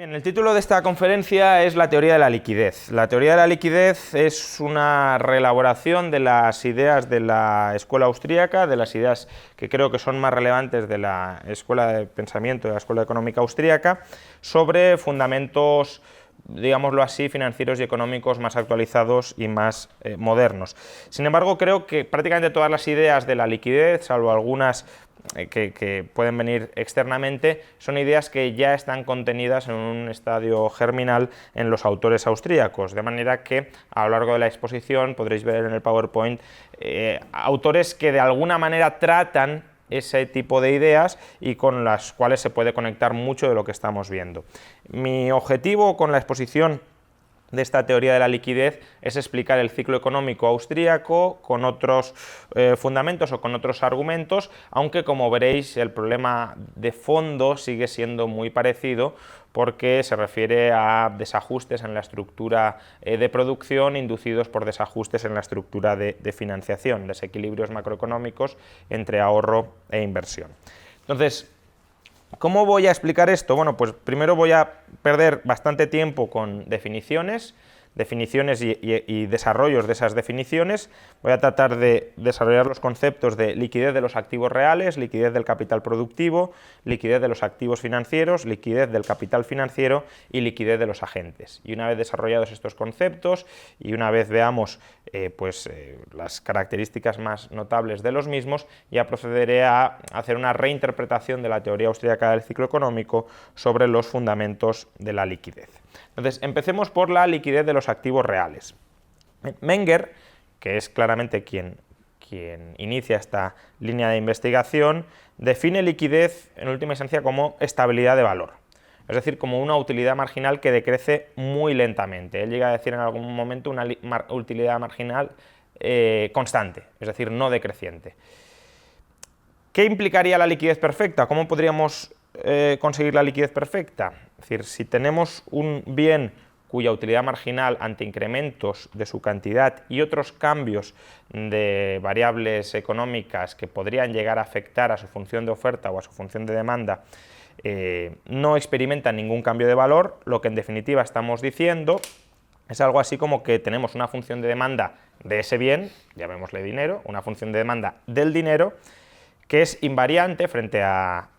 Bien, el título de esta conferencia es la teoría de la liquidez. La teoría de la liquidez es una reelaboración de las ideas de la escuela austríaca, de las ideas que creo que son más relevantes de la escuela de pensamiento, de la escuela económica austríaca, sobre fundamentos, digámoslo así, financieros y económicos más actualizados y más modernos. Sin embargo, creo que prácticamente todas las ideas de la liquidez, salvo algunas que pueden venir externamente, son ideas que ya están contenidas en un estadio germinal en los autores austríacos, de manera que a lo largo de la exposición podréis ver en el PowerPoint autores que de alguna manera tratan ese tipo de ideas y con las cuales se puede conectar mucho de lo que estamos viendo. Mi objetivo con la exposición de esta teoría de la liquidez es explicar el ciclo económico austríaco con otros fundamentos o con otros argumentos, aunque como veréis el problema de fondo sigue siendo muy parecido porque se refiere a desajustes en la estructura de producción inducidos por desajustes en la estructura de financiación, desequilibrios macroeconómicos entre ahorro e inversión. Entonces, ¿cómo voy a explicar esto? Bueno, pues primero voy a perder bastante tiempo con definiciones y desarrollos de esas definiciones. Voy a tratar de desarrollar los conceptos de liquidez de los activos reales, liquidez del capital productivo, liquidez de los activos financieros, liquidez del capital financiero y liquidez de los agentes. Y una vez desarrollados estos conceptos y una vez veamos las características más notables de los mismos, ya procederé a hacer una reinterpretación de la teoría austríaca del ciclo económico sobre los fundamentos de la liquidez. Entonces, empecemos por la liquidez de los activos reales. Menger, que es claramente quien inicia esta línea de investigación, define liquidez en última instancia como estabilidad de valor, es decir, como una utilidad marginal que decrece muy lentamente. Él llega a decir en algún momento una utilidad marginal constante, es decir, no decreciente. ¿Qué implicaría la liquidez perfecta? ¿Cómo podríamos conseguir la liquidez perfecta? Es decir, si tenemos un bien cuya utilidad marginal ante incrementos de su cantidad y otros cambios de variables económicas que podrían llegar a afectar a su función de oferta o a su función de demanda no experimentan ningún cambio de valor, lo que en definitiva estamos diciendo es algo así como que tenemos una función de demanda de ese bien, llamémosle dinero, una función de demanda del dinero, que es invariante frente a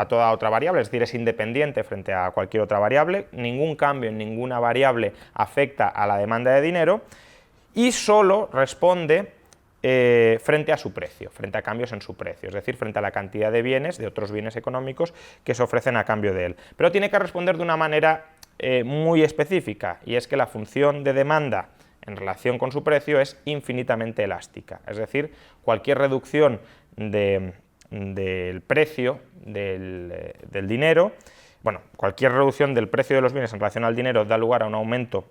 toda otra variable, es decir, es independiente frente a cualquier otra variable, ningún cambio en ninguna variable afecta a la demanda de dinero y solo responde frente a su precio, frente a cambios en su precio, es decir, frente a la cantidad de bienes, de otros bienes económicos que se ofrecen a cambio de él. Pero tiene que responder de una manera muy específica, y es que la función de demanda en relación con su precio es infinitamente elástica, es decir, cualquier reducción del precio del dinero, cualquier reducción del precio de los bienes en relación al dinero da lugar a un aumento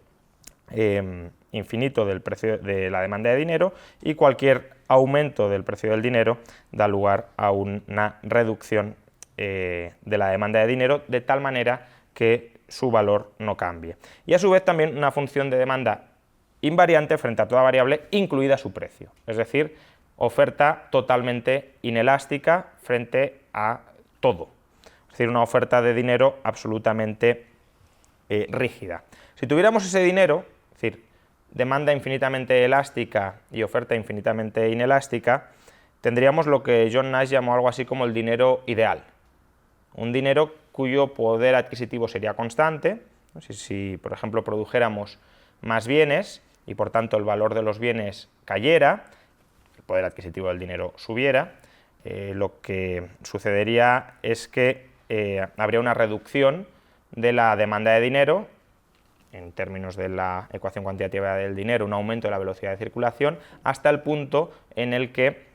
infinito del precio de la demanda de dinero, y cualquier aumento del precio del dinero da lugar a una reducción de la demanda de dinero, de tal manera que su valor no cambie. Y a su vez también una función de demanda invariante frente a toda variable, incluida su precio, es decir, oferta totalmente inelástica frente a todo, es decir, una oferta de dinero absolutamente rígida. Si tuviéramos ese dinero, es decir, demanda infinitamente elástica y oferta infinitamente inelástica, tendríamos lo que John Nash llamó algo así como el dinero ideal, un dinero cuyo poder adquisitivo sería constante. Si por ejemplo, produjéramos más bienes y por tanto el valor de los bienes cayera, el poder adquisitivo del dinero subiera, lo que sucedería es que habría una reducción de la demanda de dinero, en términos de la ecuación cuantitativa del dinero, un aumento de la velocidad de circulación, hasta el punto en el que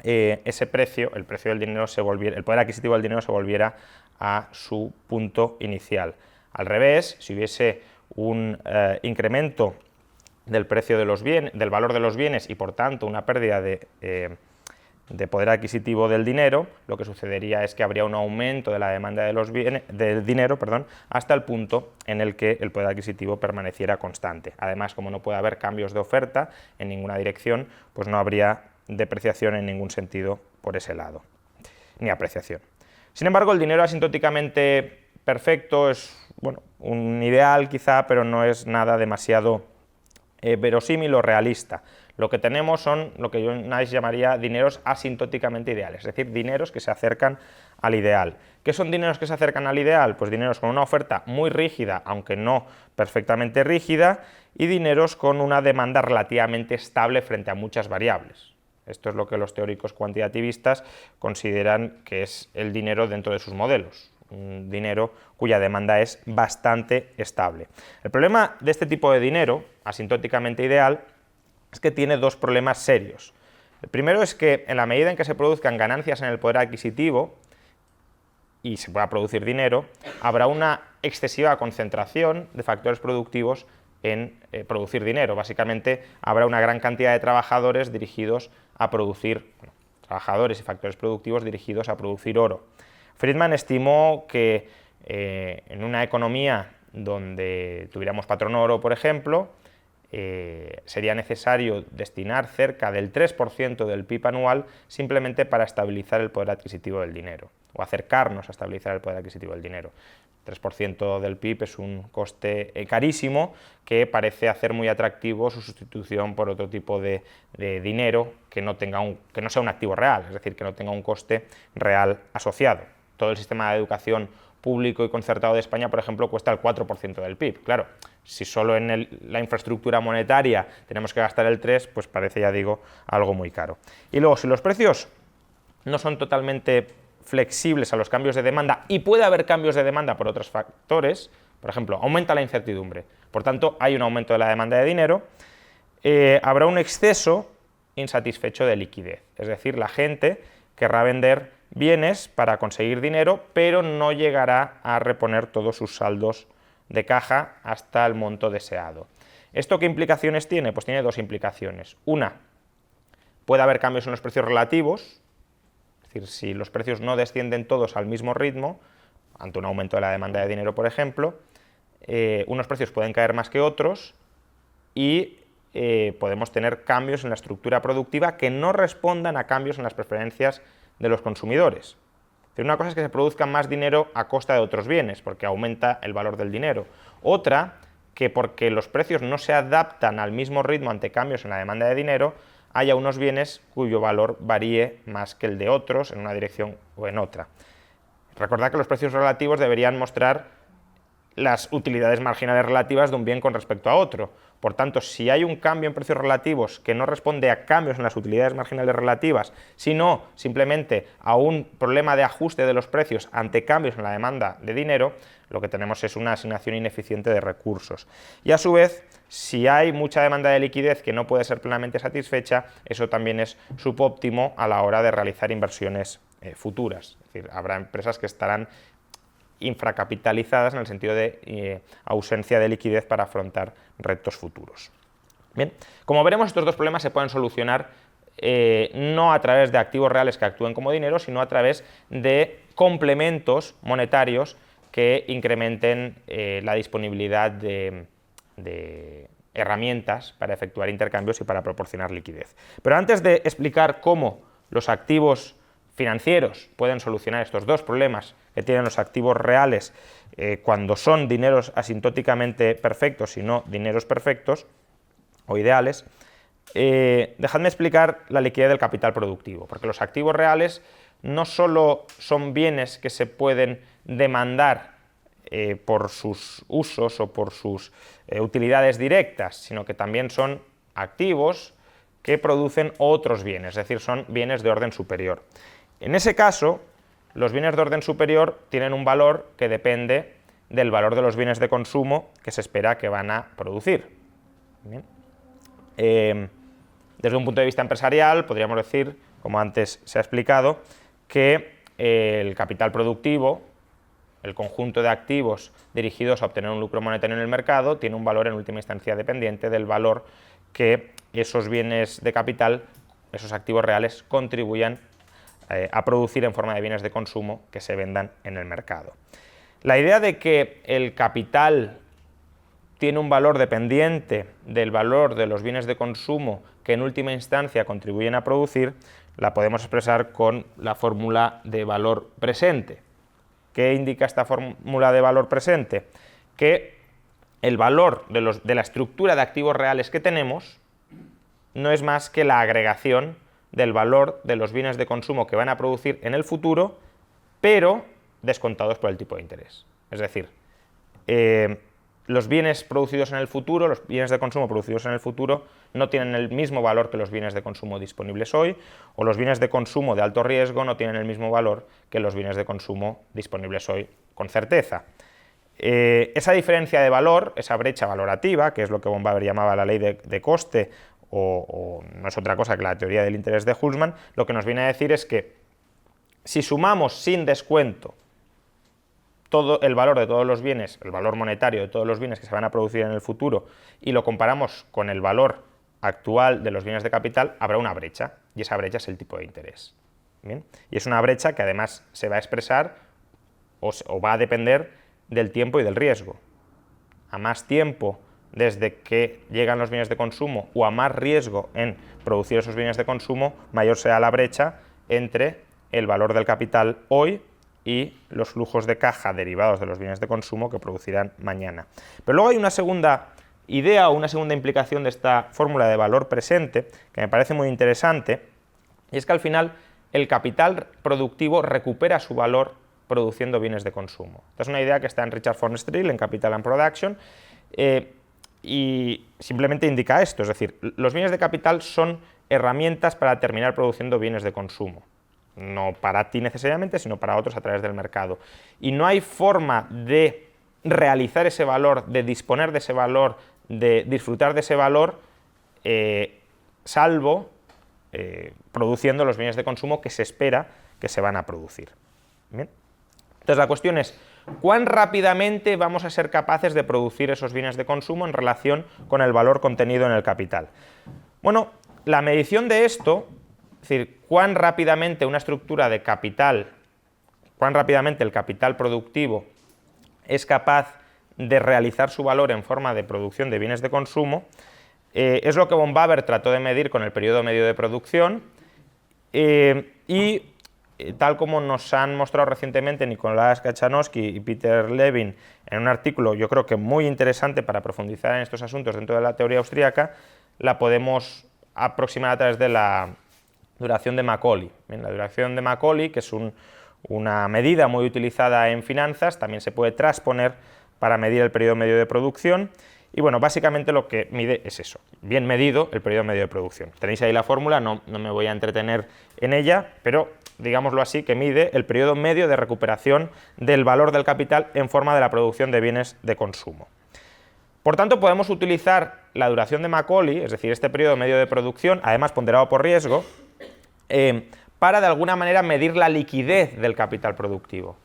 ese precio, el precio del dinero el poder adquisitivo del dinero se volviera a su punto inicial. Al revés, si hubiese un incremento del precio de los bienes, del valor de los bienes y por tanto una pérdida de poder adquisitivo del dinero, lo que sucedería es que habría un aumento de la demanda de los bienes, del dinero, hasta el punto en el que el poder adquisitivo permaneciera constante. Además, como no puede haber cambios de oferta en ninguna dirección, pues no habría depreciación en ningún sentido por ese lado, ni apreciación. Sin embargo, el dinero asintóticamente perfecto, es bueno, un ideal quizá, pero no es nada demasiado verosímil o realista. Lo que tenemos son lo que yo llamaría dineros asintóticamente ideales, es decir, dineros que se acercan al ideal. ¿Qué son dineros que se acercan al ideal? Pues dineros con una oferta muy rígida, aunque no perfectamente rígida, y dineros con una demanda relativamente estable frente a muchas variables. Esto es lo que los teóricos cuantitativistas consideran que es el dinero dentro de sus modelos, un dinero cuya demanda es bastante estable. El problema de este tipo de dinero, asintóticamente ideal, es que tiene dos problemas serios. El primero es que en la medida en que se produzcan ganancias en el poder adquisitivo y se pueda producir dinero, habrá una excesiva concentración de factores productivos en producir dinero. Básicamente habrá una gran cantidad de trabajadores dirigidos a producir, trabajadores y factores productivos dirigidos a producir oro. Friedman estimó que en una economía donde tuviéramos patrón oro, por ejemplo, sería necesario destinar cerca del 3% del PIB anual simplemente para estabilizar el poder adquisitivo del dinero, o acercarnos a estabilizar el poder adquisitivo del dinero. 3% del PIB es un coste carísimo que parece hacer muy atractivo su sustitución por otro tipo de dinero que no sea un activo real, es decir, que no tenga un coste real asociado. Todo el sistema de educación público y concertado de España, por ejemplo, cuesta el 4% del PIB. Claro, si solo en la infraestructura monetaria tenemos que gastar el 3%, pues parece, ya digo, algo muy caro. Y luego, si los precios no son totalmente flexibles a los cambios de demanda, y puede haber cambios de demanda por otros factores, por ejemplo, aumenta la incertidumbre, por tanto, hay un aumento de la demanda de dinero, habrá un exceso insatisfecho de liquidez, es decir, la gente querrá vender bienes para conseguir dinero, pero no llegará a reponer todos sus saldos de caja hasta el monto deseado. ¿Esto qué implicaciones tiene? Pues tiene dos implicaciones. Una, puede haber cambios en los precios relativos, es decir, si los precios no descienden todos al mismo ritmo, ante un aumento de la demanda de dinero, por ejemplo, unos precios pueden caer más que otros y podemos tener cambios en la estructura productiva que no respondan a cambios en las preferencias de los consumidores. Una cosa es que se produzca más dinero a costa de otros bienes, porque aumenta el valor del dinero. Otra, que porque los precios no se adaptan al mismo ritmo ante cambios en la demanda de dinero, haya unos bienes cuyo valor varíe más que el de otros en una dirección o en otra. Recordad que los precios relativos deberían mostrar las utilidades marginales relativas de un bien con respecto a otro. Por tanto, si hay un cambio en precios relativos que no responde a cambios en las utilidades marginales relativas, sino simplemente a un problema de ajuste de los precios ante cambios en la demanda de dinero, lo que tenemos es una asignación ineficiente de recursos. Y a su vez, si hay mucha demanda de liquidez que no puede ser plenamente satisfecha, eso también es subóptimo a la hora de realizar inversiones futuras. Es decir, habrá empresas que estarán infracapitalizadas en el sentido de ausencia de liquidez para afrontar retos futuros. Bien, como veremos, estos dos problemas se pueden solucionar no a través de activos reales que actúen como dinero, sino a través de complementos monetarios que incrementen la disponibilidad de herramientas para efectuar intercambios y para proporcionar liquidez. Pero antes de explicar cómo los activos financieros pueden solucionar estos dos problemas que tienen los activos reales cuando son dineros asintóticamente perfectos y no dineros perfectos o ideales, dejadme explicar la liquidez del capital productivo, porque los activos reales no solo son bienes que se pueden demandar por sus usos o por sus utilidades directas, sino que también son activos que producen otros bienes, es decir, son bienes de orden superior. En ese caso, los bienes de orden superior tienen un valor que depende del valor de los bienes de consumo que se espera que van a producir. Bien. Desde un punto de vista empresarial, podríamos decir, como antes se ha explicado, que el capital productivo, el conjunto de activos dirigidos a obtener un lucro monetario en el mercado, tiene un valor en última instancia dependiente del valor que esos bienes de capital, esos activos reales, contribuyan a producir en forma de bienes de consumo que se vendan en el mercado. La idea de que el capital tiene un valor dependiente del valor de los bienes de consumo que en última instancia contribuyen a producir, la podemos expresar con la fórmula de valor presente. ¿Qué indica esta fórmula de valor presente? Que el valor de la estructura de activos reales que tenemos no es más que la agregación del valor de los bienes de consumo que van a producir en el futuro, pero descontados por el tipo de interés. Es decir, los bienes producidos en el futuro, los bienes de consumo producidos en el futuro, no tienen el mismo valor que los bienes de consumo disponibles hoy, o los bienes de consumo de alto riesgo no tienen el mismo valor que los bienes de consumo disponibles hoy con certeza. Esa diferencia de valor, esa brecha valorativa, que es lo que von Baber llamaba la ley de coste, o no es otra cosa que la teoría del interés de Hullman, lo que nos viene a decir es que si sumamos sin descuento todo el valor de todos los bienes, el valor monetario de todos los bienes que se van a producir en el futuro, y lo comparamos con el valor actual de los bienes de capital, habrá una brecha, y esa brecha es el tipo de interés. ¿Bien? Y es una brecha que además se va a expresar o va a depender del tiempo y del riesgo. A más tiempo desde que llegan los bienes de consumo o a más riesgo en producir esos bienes de consumo, mayor será la brecha entre el valor del capital hoy y los flujos de caja derivados de los bienes de consumo que producirán mañana. Pero luego hay una segunda idea o una segunda implicación de esta fórmula de valor presente que me parece muy interesante, y es que al final el capital productivo recupera su valor produciendo bienes de consumo. Esta es una idea que está en Richard von Strill, en Capital and Production, y simplemente indica esto, es decir, los bienes de capital son herramientas para terminar produciendo bienes de consumo. No para ti necesariamente, sino para otros a través del mercado. Y no hay forma de realizar ese valor, de disponer de ese valor, de disfrutar de ese valor, salvo produciendo los bienes de consumo que se espera que se van a producir. ¿Bien? Entonces la cuestión es, ¿cuán rápidamente vamos a ser capaces de producir esos bienes de consumo en relación con el valor contenido en el capital? Bueno, la medición de esto, es decir, cuán rápidamente una estructura de capital, cuán rápidamente el capital productivo es capaz de realizar su valor en forma de producción de bienes de consumo, es lo que von Baber trató de medir con el periodo medio de producción, y tal como nos han mostrado recientemente Nicolás Kachanowski y Peter Levin en un artículo, yo creo que muy interesante para profundizar en estos asuntos dentro de la teoría austríaca, la podemos aproximar a través de la duración de Macaulay. Bien, la duración de Macaulay, que es una medida muy utilizada en finanzas, también se puede transponer para medir el periodo medio de producción. Y bueno, básicamente lo que mide es eso, bien medido el periodo medio de producción. Tenéis ahí la fórmula, no me voy a entretener en ella, pero digámoslo así, que mide el periodo medio de recuperación del valor del capital en forma de la producción de bienes de consumo. Por tanto, podemos utilizar la duración de Macaulay, es decir, este periodo medio de producción, además ponderado por riesgo, para de alguna manera medir la liquidez del capital productivo.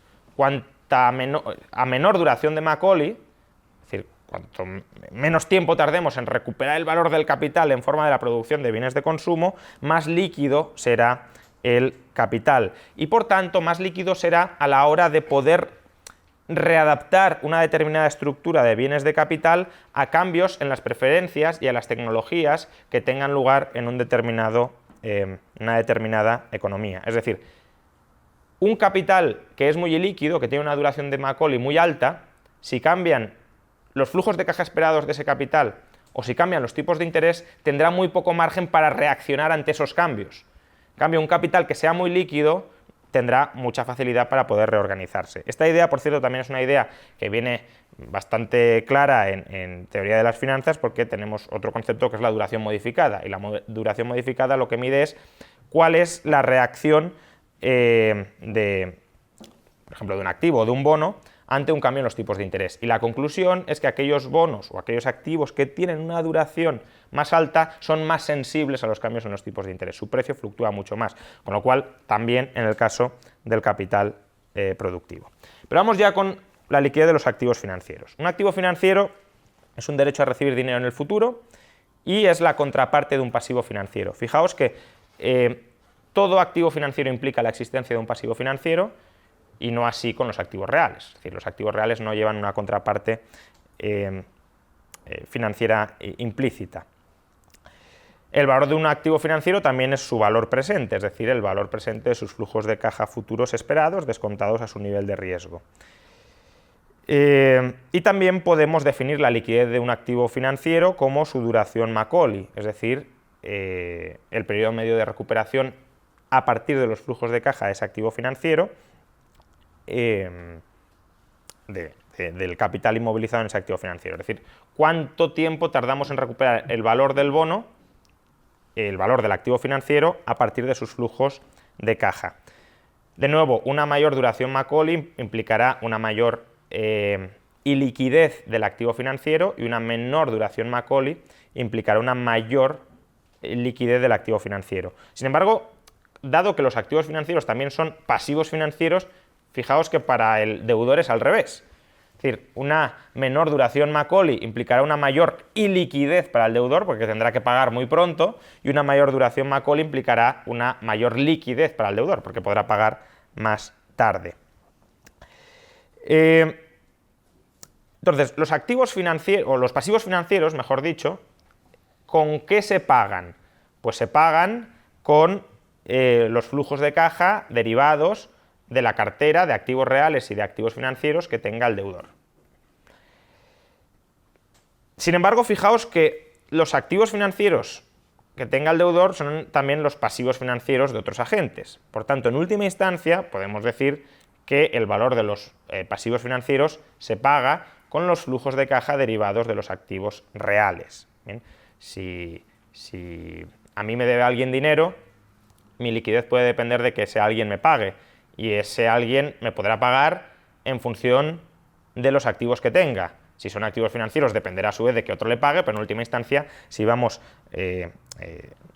A menor duración de Macaulay, es decir, cuanto menos tiempo tardemos en recuperar el valor del capital en forma de la producción de bienes de consumo, más líquido será el capital y por tanto más líquido será a la hora de poder readaptar una determinada estructura de bienes de capital a cambios en las preferencias y a las tecnologías que tengan lugar en una determinada economía. Es decir, un capital que es muy líquido, que tiene una duración de Macaulay muy alta, si cambian los flujos de caja esperados de ese capital o si cambian los tipos de interés, tendrá muy poco margen para reaccionar ante esos cambios. En cambio, un capital que sea muy líquido tendrá mucha facilidad para poder reorganizarse. Esta idea, por cierto, también es una idea que viene bastante clara en teoría de las finanzas, porque tenemos otro concepto que es la duración modificada, y la duración modificada lo que mide es cuál es la reacción por ejemplo, de un activo o de un bono ante un cambio en los tipos de interés. Y la conclusión es que aquellos bonos o aquellos activos que tienen una duración más alta son más sensibles a los cambios en los tipos de interés. Su precio fluctúa mucho más, con lo cual también en el caso del capital productivo. Pero vamos ya con la liquidez de los activos financieros. Un activo financiero es un derecho a recibir dinero en el futuro y es la contraparte de un pasivo financiero. Fijaos que todo activo financiero implica la existencia de un pasivo financiero, y no así con los activos reales. Es decir, los activos reales no llevan una contraparte financiera implícita. El valor de un activo financiero también es su valor presente, es decir, el valor presente de sus flujos de caja futuros esperados descontados a su nivel de riesgo. Y también podemos definir la liquidez de un activo financiero como su duración Macaulay, es decir, el periodo medio de recuperación a partir de los flujos de caja de ese activo financiero, del capital inmovilizado en ese activo financiero. Es decir, cuánto tiempo tardamos en recuperar el valor del bono, el valor del activo financiero, a partir de sus flujos de caja. De nuevo, una mayor duración Macaulay implicará una mayor iliquidez del activo financiero, y una menor duración Macaulay implicará una mayor liquidez del activo financiero. Sin embargo, dado que los activos financieros también son pasivos financieros, fijaos que para el deudor es al revés. Es decir, una menor duración Macaulay implicará una mayor iliquidez para el deudor, porque tendrá que pagar muy pronto, y una mayor duración Macaulay implicará una mayor liquidez para el deudor, porque podrá pagar más tarde. Entonces, los activos financieros, o los pasivos financieros, mejor dicho, ¿con qué se pagan? Pues se pagan con los flujos de caja derivados de la cartera de activos reales y de activos financieros que tenga el deudor. Sin embargo, fijaos que los activos financieros que tenga el deudor son también los pasivos financieros de otros agentes. Por tanto, en última instancia, podemos decir que el valor de los pasivos financieros se paga con los flujos de caja derivados de los activos reales. ¿Bien? Si a mí me debe alguien dinero, mi liquidez puede depender de que ese alguien me pague, y ese alguien me podrá pagar en función de los activos que tenga. Si son activos financieros, dependerá a su vez de que otro le pague, pero en última instancia, si vamos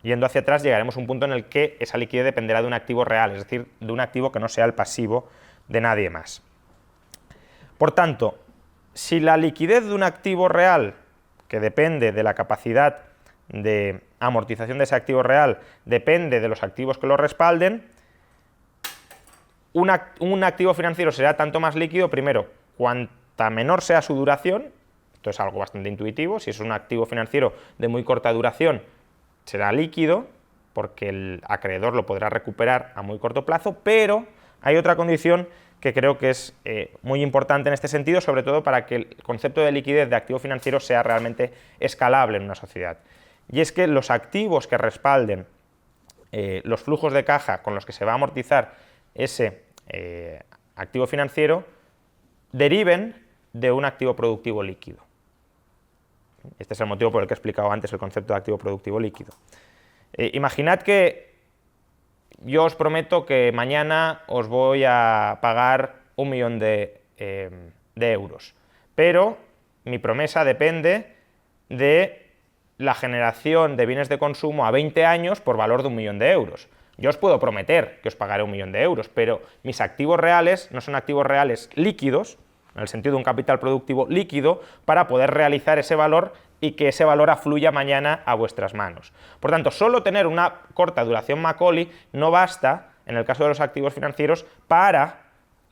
yendo hacia atrás, llegaremos a un punto en el que esa liquidez dependerá de un activo real, es decir, de un activo que no sea el pasivo de nadie más. Por tanto, si la liquidez de un activo real, que depende de la capacidad de amortización de ese activo real, depende de los activos que lo respalden, un activo financiero será tanto más líquido, primero, cuanta menor sea su duración. Esto es algo bastante intuitivo. Si es un activo financiero de muy corta duración, será líquido, porque el acreedor lo podrá recuperar a muy corto plazo, pero hay otra condición que creo que es muy importante en este sentido, sobre todo para que el concepto de liquidez de activo financiero sea realmente escalable en una sociedad. Y es que los activos que respalden los flujos de caja con los que se va a amortizar ese activo financiero deriven de un activo productivo líquido. Este es el motivo por el que he explicado antes el concepto de activo productivo líquido. Imaginad que yo os prometo que mañana os voy a pagar 1 millón de euros, pero mi promesa depende de la generación de bienes de consumo a 20 años por valor de 1 millón de euros. Yo os puedo prometer que os pagaré 1 millón de euros, pero mis activos reales no son activos reales líquidos, en el sentido de un capital productivo líquido, para poder realizar ese valor y que ese valor afluya mañana a vuestras manos. Por tanto, solo tener una corta duración Macaulay no basta, en el caso de los activos financieros, para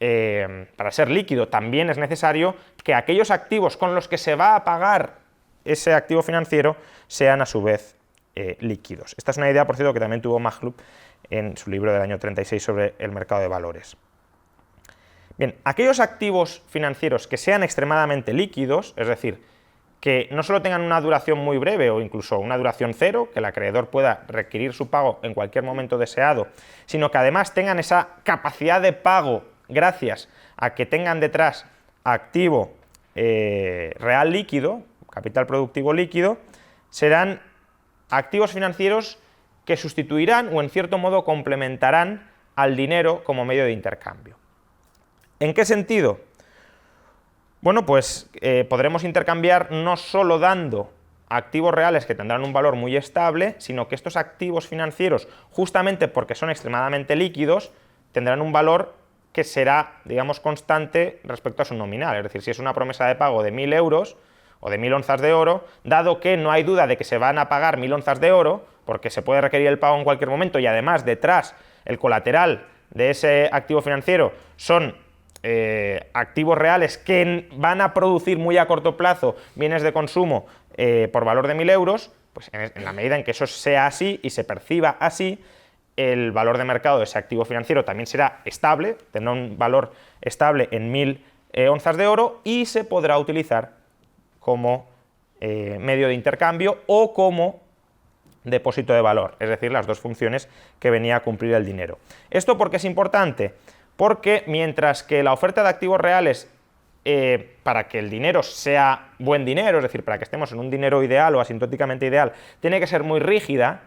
ser líquido. También es necesario que aquellos activos con los que se va a pagar ese activo financiero sean a su vez líquidos. Esta es una idea, por cierto, que también tuvo Maglub en su libro del año 36 sobre el mercado de valores. Bien, aquellos activos financieros que sean extremadamente líquidos, es decir, que no solo tengan una duración muy breve o incluso una duración cero, que el acreedor pueda requerir su pago en cualquier momento deseado, sino que además tengan esa capacidad de pago gracias a que tengan detrás activo real líquido, capital productivo líquido, serán activos financieros que sustituirán o en cierto modo complementarán al dinero como medio de intercambio. ¿En qué sentido? Bueno, pues podremos intercambiar no solo dando activos reales que tendrán un valor muy estable, sino que estos activos financieros, justamente porque son extremadamente líquidos, tendrán un valor que será, digamos, constante respecto a su nominal. Es decir, si es una promesa de pago de 1.000 euros o de 1.000 onzas de oro, dado que no hay duda de que se van a pagar 1.000 onzas de oro, porque se puede requerir el pago en cualquier momento y además detrás el colateral de ese activo financiero son activos reales que van a producir muy a corto plazo bienes de consumo por valor de 1.000 euros, Pues en la medida en que eso sea así y se perciba así, el valor de mercado de ese activo financiero también será estable, tendrá un valor estable en 1000 onzas de oro y se podrá utilizar como medio de intercambio o como depósito de valor, es decir, las dos funciones que venía a cumplir el dinero. ¿Esto por qué es importante? Porque mientras que la oferta de activos reales, para que el dinero sea buen dinero, es decir, para que estemos en un dinero ideal o asintóticamente ideal, tiene que ser muy rígida,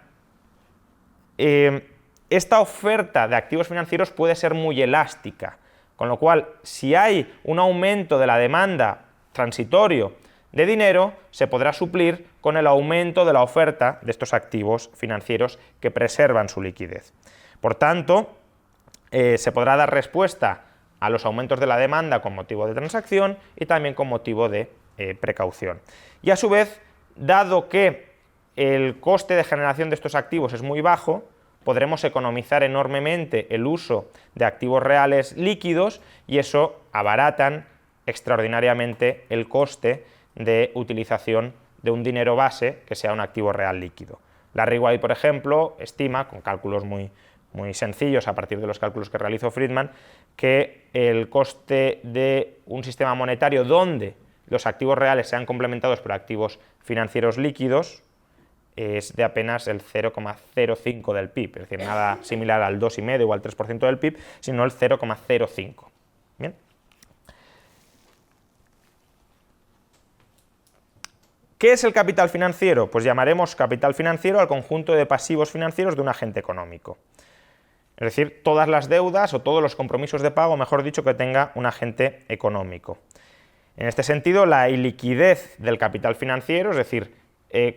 esta oferta de activos financieros puede ser muy elástica, con lo cual, si hay un aumento de la demanda transitorio de dinero, se podrá suplir con el aumento de la oferta de estos activos financieros que preservan su liquidez. Por tanto, se podrá dar respuesta a los aumentos de la demanda con motivo de transacción y también con motivo de precaución. Y a su vez, dado que el coste de generación de estos activos es muy bajo, podremos economizar enormemente el uso de activos reales líquidos y eso abaratan extraordinariamente el coste de utilización de un dinero base que sea un activo real líquido. Larry White, por ejemplo, estima, con cálculos muy sencillos a partir de los cálculos que realizó Friedman, que el coste de un sistema monetario donde los activos reales sean complementados por activos financieros líquidos es de apenas el 0,05 del PIB, es decir, nada similar al 2,5 o al 3% del PIB, sino el 0,05. Bien. ¿Qué es el capital financiero? Pues llamaremos capital financiero al conjunto de pasivos financieros de un agente económico. Es decir, todas las deudas o todos los compromisos de pago, mejor dicho, que tenga un agente económico. En este sentido, la iliquidez del capital financiero, es decir,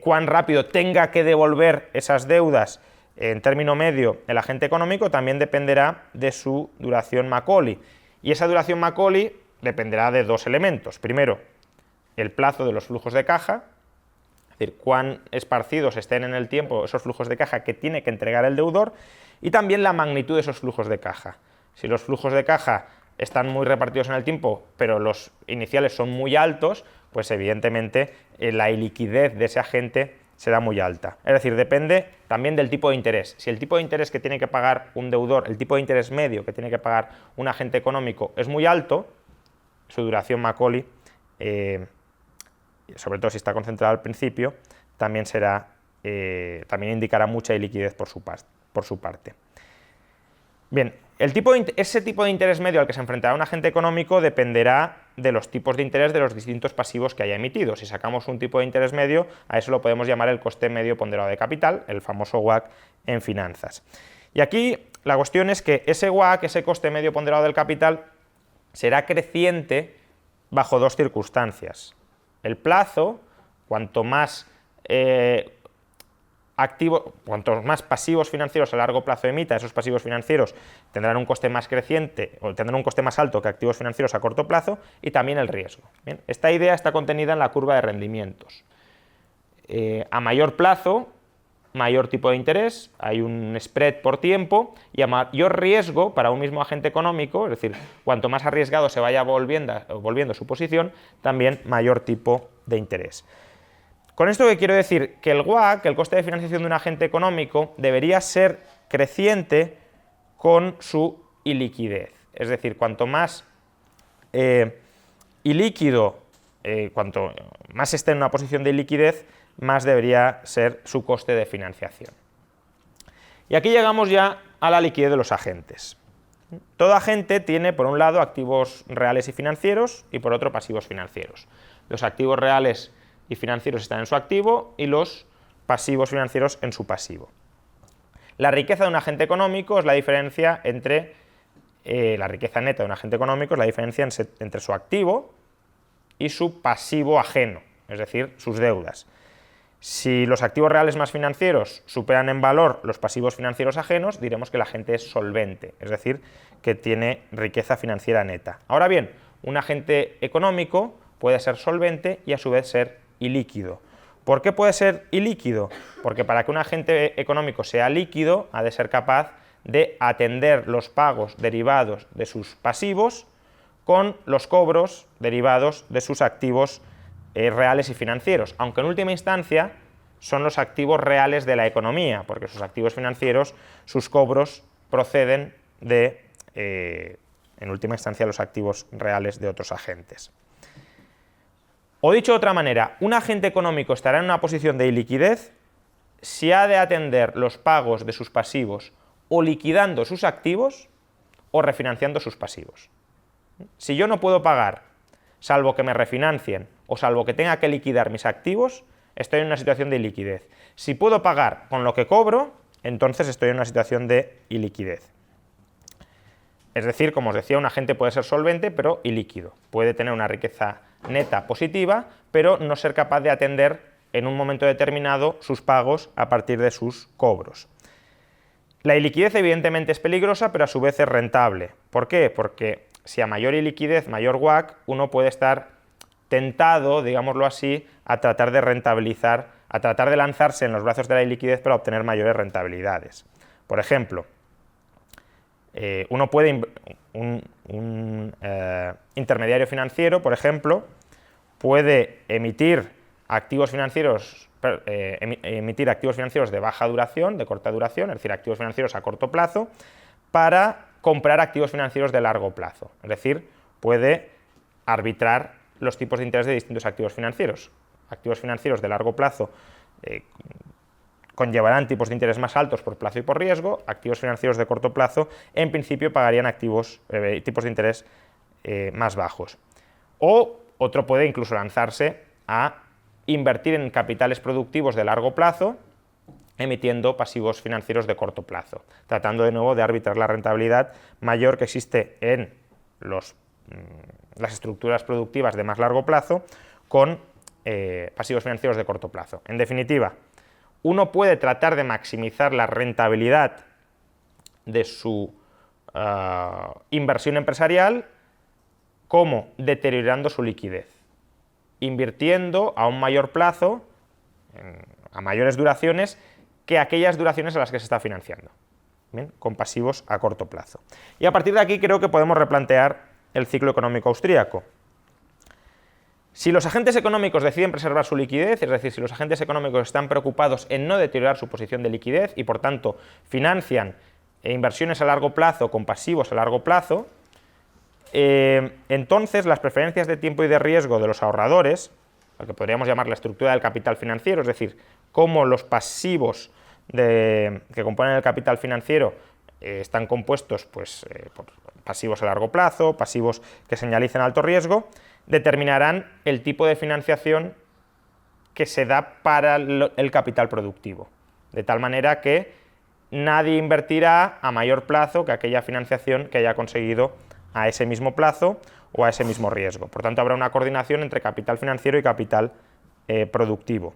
cuán rápido tenga que devolver esas deudas en término medio el agente económico, también dependerá de su duración Macaulay. Y esa duración Macaulay dependerá de dos elementos. Primero, el plazo de los flujos de caja, es decir, cuán esparcidos estén en el tiempo esos flujos de caja que tiene que entregar el deudor, y también la magnitud de esos flujos de caja. Si los flujos de caja están muy repartidos en el tiempo, pero los iniciales son muy altos, pues evidentemente la iliquidez de ese agente será muy alta. Es decir, depende también del tipo de interés. Si el tipo de interés que tiene que pagar un deudor, el tipo de interés medio que tiene que pagar un agente económico es muy alto, su duración Macaulay, sobre todo si está concentrada al principio, también indicará mucha iliquidez por su parte. Bien, ese tipo de interés medio al que se enfrentará un agente económico dependerá de los tipos de interés de los distintos pasivos que haya emitido. Si sacamos un tipo de interés medio, a eso lo podemos llamar el coste medio ponderado de capital, el famoso WACC en finanzas. Y aquí la cuestión es que ese WACC, ese coste medio ponderado del capital, será creciente bajo dos circunstancias. El plazo, cuanto más cuantos más pasivos financieros a largo plazo emita, esos pasivos financieros tendrán un coste más creciente o tendrán un coste más alto que activos financieros a corto plazo, y también el riesgo. Bien, esta idea está contenida en la curva de rendimientos. A mayor plazo, mayor tipo de interés, hay un spread por tiempo, y a mayor riesgo para un mismo agente económico, es decir, cuanto más arriesgado se vaya volviendo su posición, también mayor tipo de interés. Con esto que quiero decir que el WACC, el coste de financiación de un agente económico, debería ser creciente con su iliquidez. Es decir, cuanto más ilíquido, cuanto más esté en una posición de iliquidez, más debería ser su coste de financiación. Y aquí llegamos ya a la liquidez de los agentes. Todo agente tiene, por un lado, activos reales y financieros y por otro, pasivos financieros. Los activos reales y financieros están en su activo y los pasivos financieros en su pasivo. La riqueza de un agente económico es la diferencia entre la riqueza neta de un agente económico es la diferencia entre su activo y su pasivo ajeno, es decir, sus deudas. Si los activos reales más financieros superan en valor los pasivos financieros ajenos, diremos que el agente es solvente, es decir, que tiene riqueza financiera neta. Ahora bien, un agente económico puede ser solvente y a su vez ser ilíquido. ¿Por qué puede ser ilíquido? Porque para que un agente económico sea líquido, ha de ser capaz de atender los pagos derivados de sus pasivos con los cobros derivados de sus activos reales y financieros, aunque en última instancia son los activos reales de la economía, porque sus activos financieros, sus cobros proceden de, en última instancia, los activos reales de otros agentes. O dicho de otra manera, un agente económico estará en una posición de iliquidez si ha de atender los pagos de sus pasivos o liquidando sus activos o refinanciando sus pasivos. Si yo no puedo pagar, salvo que me refinancien o salvo que tenga que liquidar mis activos, estoy en una situación de iliquidez. Si puedo pagar con lo que cobro, entonces estoy en una situación de iliquidez. Es decir, como os decía, un agente puede ser solvente, pero ilíquido. Puede tener una riqueza neta positiva, pero no ser capaz de atender en un momento determinado sus pagos a partir de sus cobros. La iliquidez evidentemente es peligrosa, pero a su vez es rentable. ¿Por qué? Porque si a mayor iliquidez, mayor WACC, uno puede estar tentado, digámoslo así, a tratar de rentabilizar, a tratar de lanzarse en los brazos de la iliquidez para obtener mayores rentabilidades. Por ejemplo, uno puede, un intermediario financiero, por ejemplo, puede emitir activos financieros de baja duración, de corta duración, es decir, activos financieros a corto plazo, para comprar activos financieros de largo plazo. Es decir, puede arbitrar los tipos de interés de distintos activos financieros. Activos financieros de largo plazo conllevarán tipos de interés más altos por plazo y por riesgo. Activos financieros de corto plazo, en principio, pagarían tipos de interés más bajos. O otro puede incluso lanzarse a invertir en capitales productivos de largo plazo, emitiendo pasivos financieros de corto plazo, tratando de nuevo de arbitrar la rentabilidad mayor que existe en las estructuras productivas de más largo plazo con pasivos financieros de corto plazo. En definitiva, uno puede tratar de maximizar la rentabilidad de su inversión empresarial como deteriorando su liquidez, invirtiendo a un mayor plazo, a mayores duraciones, que aquellas duraciones a las que se está financiando, ¿bien? Con pasivos a corto plazo. Y a partir de aquí creo que podemos replantear el ciclo económico austríaco. Si los agentes económicos deciden preservar su liquidez, es decir, si los agentes económicos están preocupados en no deteriorar su posición de liquidez y por tanto financian inversiones a largo plazo con pasivos a largo plazo, entonces las preferencias de tiempo y de riesgo de los ahorradores, lo que podríamos llamar la estructura del capital financiero, es decir, cómo los pasivos que componen el capital financiero están compuestos pues, por pasivos a largo plazo, pasivos que señalicen alto riesgo, determinarán el tipo de financiación que se da para el capital productivo, de tal manera que nadie invertirá a mayor plazo que aquella financiación que haya conseguido a ese mismo plazo o a ese mismo riesgo. Por tanto, habrá una coordinación entre capital financiero y capital productivo.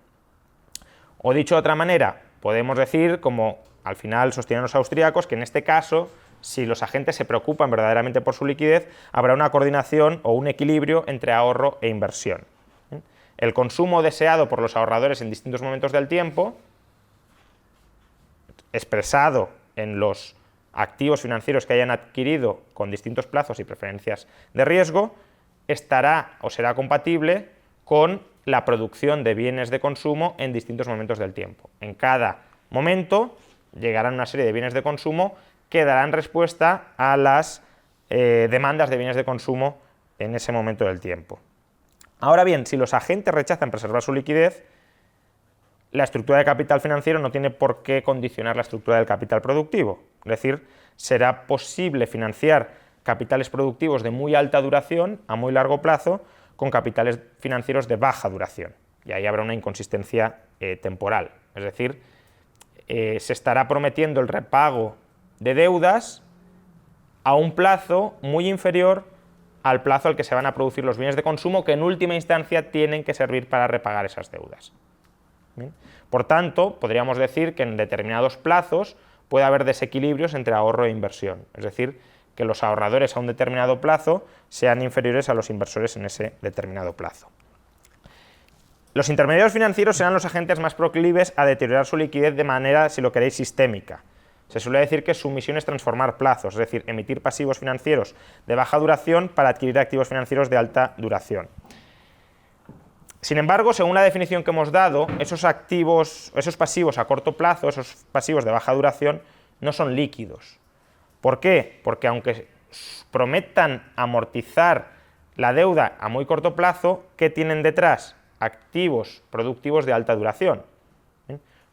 O dicho de otra manera, podemos decir, como al final sostienen los austríacos, que en este caso, si los agentes se preocupan verdaderamente por su liquidez, habrá una coordinación o un equilibrio entre ahorro e inversión. El consumo deseado por los ahorradores en distintos momentos del tiempo, expresado en los activos financieros que hayan adquirido con distintos plazos y preferencias de riesgo, estará o será compatible con la producción de bienes de consumo en distintos momentos del tiempo. En cada momento llegarán una serie de bienes de consumo que darán respuesta a las demandas de bienes de consumo en ese momento del tiempo. Ahora bien, si los agentes rechazan preservar su liquidez, la estructura de capital financiero no tiene por qué condicionar la estructura del capital productivo. Es decir, será posible financiar capitales productivos de muy alta duración a muy largo plazo con capitales financieros de baja duración. Y ahí habrá una inconsistencia temporal. Es decir, se estará prometiendo el repago de deudas a un plazo muy inferior al plazo al que se van a producir los bienes de consumo, que en última instancia tienen que servir para repagar esas deudas. ¿Bien? Por tanto, podríamos decir que en determinados plazos puede haber desequilibrios entre ahorro e inversión, es decir, que los ahorradores a un determinado plazo sean inferiores a los inversores en ese determinado plazo. Los intermediarios financieros serán los agentes más proclives a deteriorar su liquidez de manera, si lo queréis, sistémica. Se suele decir que su misión es transformar plazos, es decir, emitir pasivos financieros de baja duración para adquirir activos financieros de alta duración. Sin embargo, según la definición que hemos dado, esos pasivos a corto plazo, esos pasivos de baja duración, no son líquidos. ¿Por qué? Porque aunque prometan amortizar la deuda a muy corto plazo, ¿qué tienen detrás? Activos productivos de alta duración.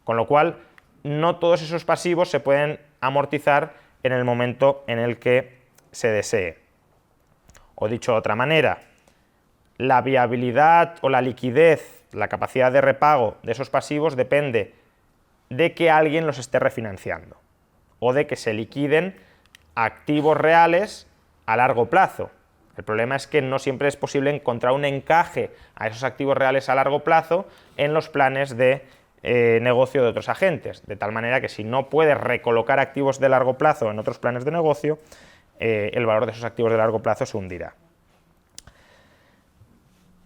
Con lo cual, no todos esos pasivos se pueden amortizar en el momento en el que se desee. O dicho de otra manera, la viabilidad o la liquidez, la capacidad de repago de esos pasivos depende de que alguien los esté refinanciando o de que se liquiden activos reales a largo plazo. El problema es que no siempre es posible encontrar un encaje a esos activos reales a largo plazo en los planes de negocio de otros agentes, de tal manera que si no puedes recolocar activos de largo plazo en otros planes de negocio, el valor de esos activos de largo plazo se hundirá.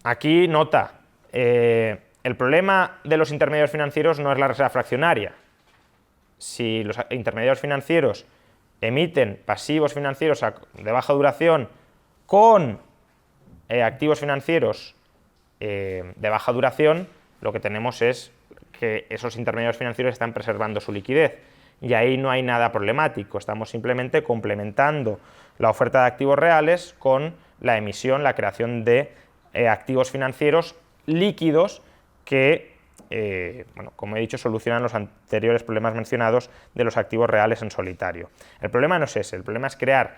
Aquí nota, el problema de los intermediarios financieros no es la reserva fraccionaria. Si los intermediarios financieros emiten pasivos financieros de baja duración con activos financieros de baja duración, lo que tenemos es que esos intermediarios financieros están preservando su liquidez. Y ahí no hay nada problemático, estamos simplemente complementando la oferta de activos reales con la emisión, la creación de activos financieros líquidos que, bueno, como he dicho, solucionan los anteriores problemas mencionados de los activos reales en solitario. El problema no es ese, el problema es crear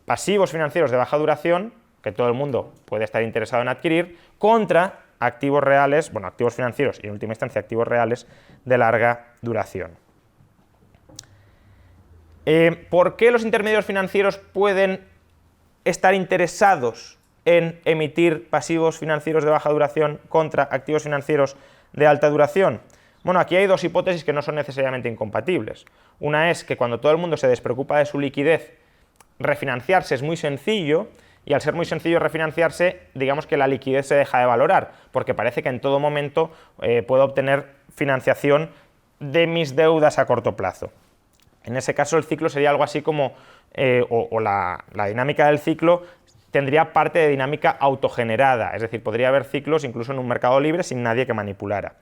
pasivos financieros de baja duración, que todo el mundo puede estar interesado en adquirir, contra activos reales, bueno, activos financieros y en última instancia activos reales de larga duración. ¿Por qué los intermediarios financieros pueden estar interesados en emitir pasivos financieros de baja duración contra activos financieros de alta duración? Bueno, aquí hay dos hipótesis que no son necesariamente incompatibles. Una es que cuando todo el mundo se despreocupa de su liquidez, refinanciarse es muy sencillo, y al ser muy sencillo refinanciarse, digamos que la liquidez se deja de valorar, porque parece que en todo momento puedo obtener financiación de mis deudas a corto plazo. En ese caso el ciclo sería algo así como, la dinámica del ciclo tendría parte de dinámica autogenerada, es decir, podría haber ciclos incluso en un mercado libre sin nadie que manipulara.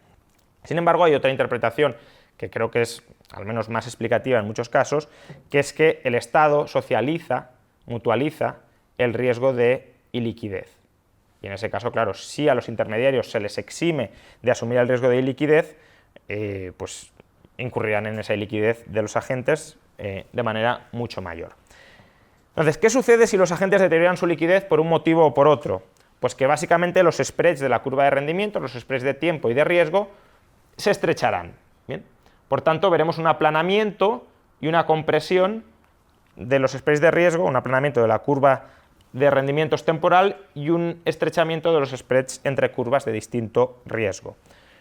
Sin embargo, hay otra interpretación que creo que es al menos más explicativa en muchos casos, que es que el Estado socializa, mutualiza el riesgo de iliquidez. Y en ese caso, claro, si a los intermediarios se les exime de asumir el riesgo de iliquidez, pues incurrirán en esa iliquidez de los agentes de manera mucho mayor. Entonces, ¿qué sucede si los agentes deterioran su liquidez por un motivo o por otro? Pues que básicamente los spreads de la curva de rendimiento, los spreads de tiempo y de riesgo, se estrecharán. ¿Bien? Por tanto, veremos un aplanamiento y una compresión de los spreads de riesgo, un aplanamiento de la curva de rendimientos temporal y un estrechamiento de los spreads entre curvas de distinto riesgo.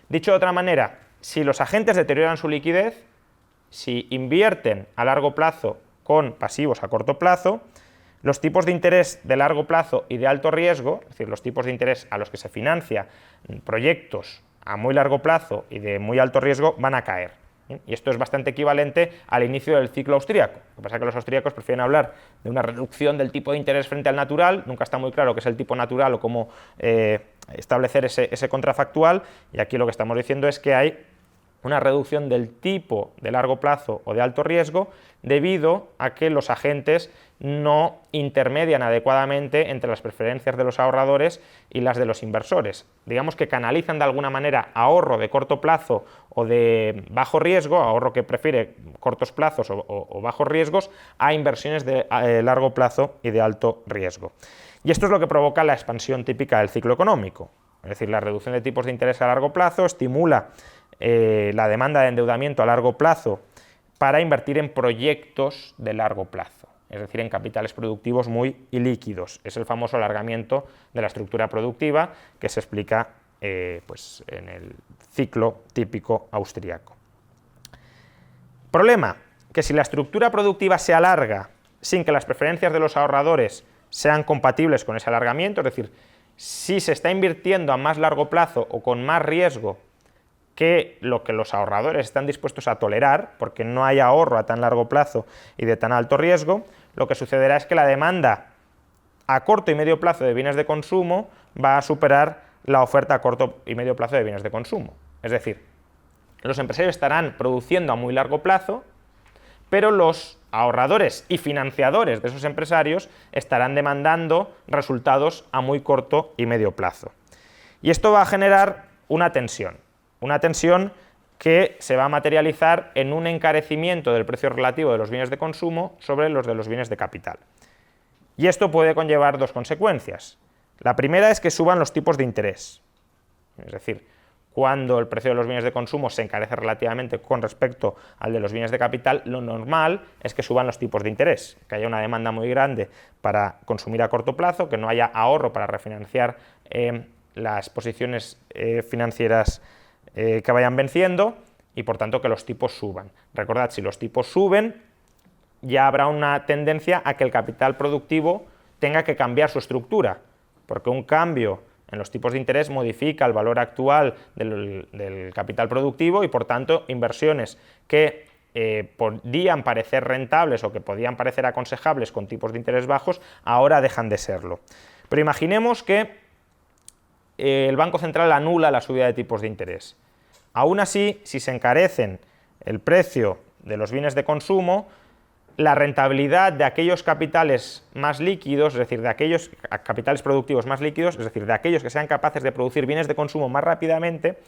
Dicho de otra manera, si los agentes deterioran su liquidez, si invierten a largo plazo con pasivos a corto plazo, los tipos de interés de largo plazo y de alto riesgo, es decir, los tipos de interés a los que se financia proyectos a muy largo plazo y de muy alto riesgo, van a caer. ¿Bien? Y esto es bastante equivalente al inicio del ciclo austríaco. Lo que pasa es que los austríacos prefieren hablar de una reducción del tipo de interés frente al natural, nunca está muy claro qué es el tipo natural o cómo establecer ese contrafactual, y aquí lo que estamos diciendo es que hay una reducción del tipo de largo plazo o de alto riesgo debido a que los agentes no intermedian adecuadamente entre las preferencias de los ahorradores y las de los inversores. Digamos que canalizan de alguna manera ahorro de corto plazo o de bajo riesgo, ahorro que prefiere cortos plazos o bajos riesgos, a inversiones de largo plazo y de alto riesgo. Y esto es lo que provoca la expansión típica del ciclo económico. Es decir, la reducción de tipos de interés a largo plazo estimula la demanda de endeudamiento a largo plazo para invertir en proyectos de largo plazo, es decir, en capitales productivos muy ilíquidos. Es el famoso alargamiento de la estructura productiva que se explica pues en el ciclo típico austríaco. Problema, que si la estructura productiva se alarga sin que las preferencias de los ahorradores sean compatibles con ese alargamiento, es decir, si se está invirtiendo a más largo plazo o con más riesgo que lo que los ahorradores están dispuestos a tolerar, porque no hay ahorro a tan largo plazo y de tan alto riesgo, lo que sucederá es que la demanda a corto y medio plazo de bienes de consumo va a superar la oferta a corto y medio plazo de bienes de consumo. Es decir, los empresarios estarán produciendo a muy largo plazo, pero los ahorradores y financiadores de esos empresarios estarán demandando resultados a muy corto y medio plazo. Y esto va a generar una tensión que se va a materializar en un encarecimiento del precio relativo de los bienes de consumo sobre los de los bienes de capital. Y esto puede conllevar dos consecuencias. La primera es que suban los tipos de interés. Es decir, cuando el precio de los bienes de consumo se encarece relativamente con respecto al de los bienes de capital, lo normal es que suban los tipos de interés, que haya una demanda muy grande para consumir a corto plazo, que no haya ahorro para refinanciar las posiciones financieras que vayan venciendo y por tanto que los tipos suban. Recordad, si los tipos suben, ya habrá una tendencia a que el capital productivo tenga que cambiar su estructura, porque un cambio en los tipos de interés modifica el valor actual del capital productivo y por tanto inversiones que podían parecer rentables o que podían parecer aconsejables con tipos de interés bajos, ahora dejan de serlo. Pero imaginemos que el Banco Central anula la subida de tipos de interés. Aún así, si se encarecen el precio de los bienes de consumo, la rentabilidad de aquellos capitales más líquidos, es decir, de aquellos capitales productivos más líquidos, es decir, de aquellos que sean capaces de producir bienes de consumo más rápidamente,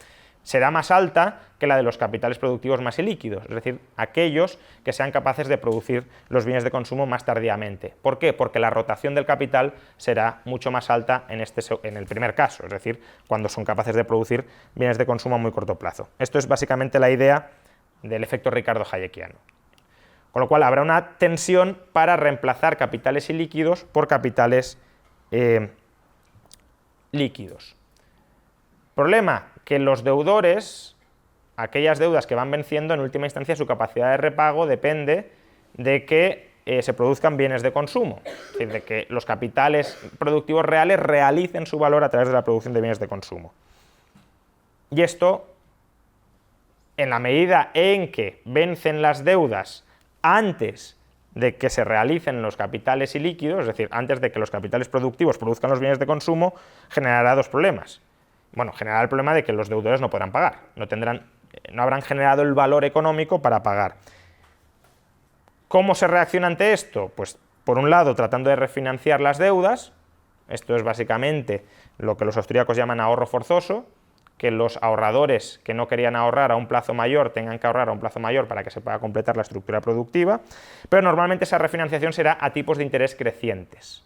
será más alta que la de los capitales productivos más ilíquidos, es decir, aquellos que sean capaces de producir los bienes de consumo más tardíamente. ¿Por qué? Porque la rotación del capital será mucho más alta en el primer caso, es decir, cuando son capaces de producir bienes de consumo a muy corto plazo. Esto es básicamente la idea del efecto Ricardo Hayekiano. Con lo cual habrá una tensión para reemplazar capitales ilíquidos por capitales líquidos. Problema, que los deudores, aquellas deudas que van venciendo, en última instancia su capacidad de repago depende de que se produzcan bienes de consumo, es decir, de que los capitales productivos reales realicen su valor a través de la producción de bienes de consumo. Y esto, en la medida en que vencen las deudas antes de que se realicen los capitales ilíquidos, es decir, antes de que los capitales productivos produzcan los bienes de consumo, generará dos problemas. Bueno, generará el problema de que los deudores no podrán pagar, no habrán generado el valor económico para pagar. ¿Cómo se reacciona ante esto? Pues, por un lado, tratando de refinanciar las deudas. Esto es básicamente lo que los austríacos llaman ahorro forzoso, que los ahorradores que no querían ahorrar a un plazo mayor tengan que ahorrar a un plazo mayor para que se pueda completar la estructura productiva, pero normalmente esa refinanciación será a tipos de interés crecientes.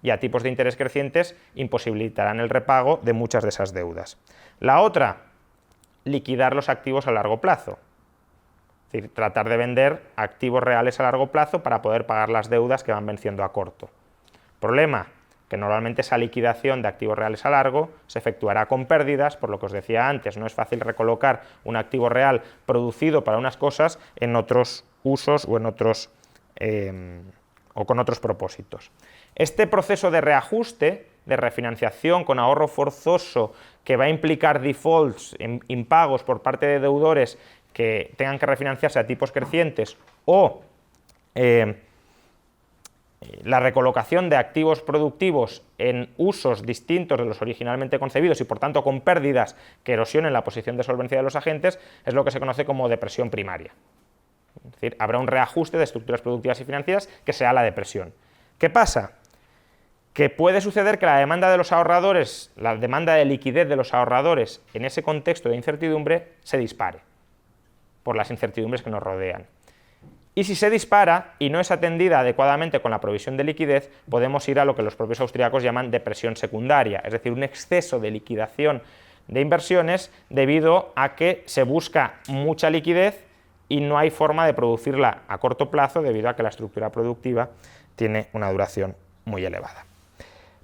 Y a tipos de interés crecientes imposibilitarán el repago de muchas de esas deudas. La otra, liquidar los activos a largo plazo. Es decir, tratar de vender activos reales a largo plazo para poder pagar las deudas que van venciendo a corto. Problema, que normalmente esa liquidación de activos reales a largo se efectuará con pérdidas, por lo que os decía antes, no es fácil recolocar un activo real producido para unas cosas en otros usos o con otros propósitos. Este proceso de reajuste, de refinanciación con ahorro forzoso, que va a implicar defaults, impagos por parte de deudores que tengan que refinanciarse a tipos crecientes o la recolocación de activos productivos en usos distintos de los originalmente concebidos y por tanto con pérdidas que erosionen la posición de solvencia de los agentes, es lo que se conoce como depresión primaria. Es decir, habrá un reajuste de estructuras productivas y financieras que sea la depresión. ¿Qué pasa? Que puede suceder que la demanda de los ahorradores, la demanda de liquidez de los ahorradores en ese contexto de incertidumbre se dispare por las incertidumbres que nos rodean. Y si se dispara y no es atendida adecuadamente con la provisión de liquidez, podemos ir a lo que los propios austríacos llaman depresión secundaria, es decir, un exceso de liquidación de inversiones debido a que se busca mucha liquidez y no hay forma de producirla a corto plazo debido a que la estructura productiva tiene una duración muy elevada.